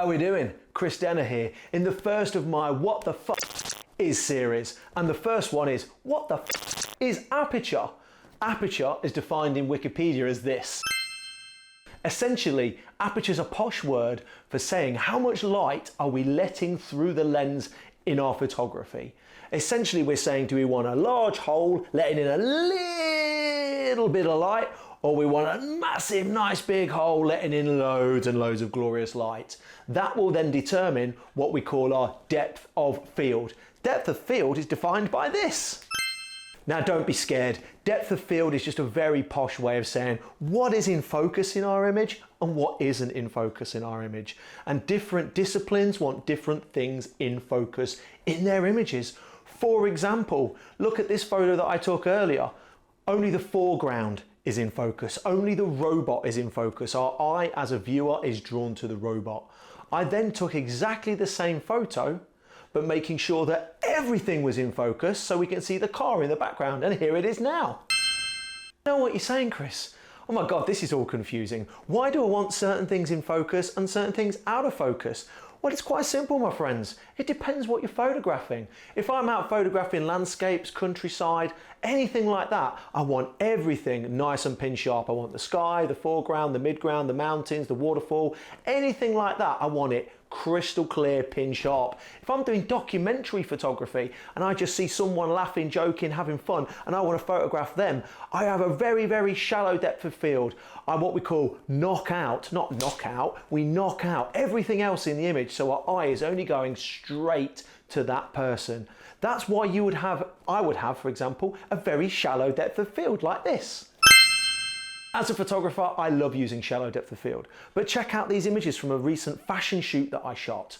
How we doing? Chris Denner here in the first of my What the F is series. And the first one is, what the F is aperture? Aperture is defined in Wikipedia as this. Essentially, aperture is a posh word for saying how much light are we letting through the lens in our photography. Essentially, we're saying, do we want a large hole letting in a little bit of light, or we want a massive, nice big hole letting in loads and loads of glorious light? That will then determine what we call our depth of field. Depth of field is defined by this. Now don't be scared, depth of field is just a very posh way of saying what is in focus in our image and what isn't in focus in our image. And different disciplines want different things in focus in their images. For example, look at this photo that I took earlier. Only the foreground is in focus, only the robot is in focus. Our eye as a viewer is drawn to the robot. I then took exactly the same photo, but making sure that everything was in focus so we can see the car in the background, and here it is now. I know what you're saying, Chris. Oh my God, this is all confusing. Why do I want certain things in focus and certain things out of focus? Well, it's quite simple, my friends. It depends what you're photographing. If I'm out photographing landscapes, countryside, anything like that, I want everything nice and pin sharp. I want the sky, the foreground, the midground, the mountains, the waterfall, anything like that. I want it crystal clear, pin sharp. If I'm doing documentary photography and I just see someone laughing, joking, having fun, and I want to photograph them, I have a very, very shallow depth of field. I'm what we call knock out, not knockout. We knock out everything else in the image so our eye is only going straight to that person. That's why I would have, for example, a very shallow depth of field like this. As a photographer, I love using shallow depth of field, but check out these images from a recent fashion shoot that I shot.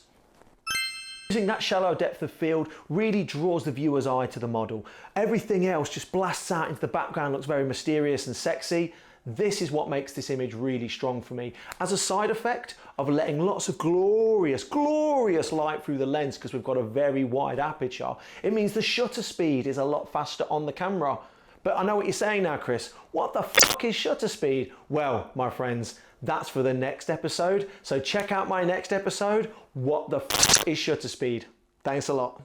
Using that shallow depth of field really draws the viewer's eye to the model. Everything else just blasts out into the background, looks very mysterious and sexy. This is what makes this image really strong for me. As a side effect of letting lots of glorious, glorious light through the lens, because we've got a very wide aperture, it means the shutter speed is a lot faster on the camera. But I know what you're saying now, Chris. What the fuck is shutter speed? Well, my friends, that's for the next episode. So check out my next episode. What the fuck is shutter speed? Thanks a lot.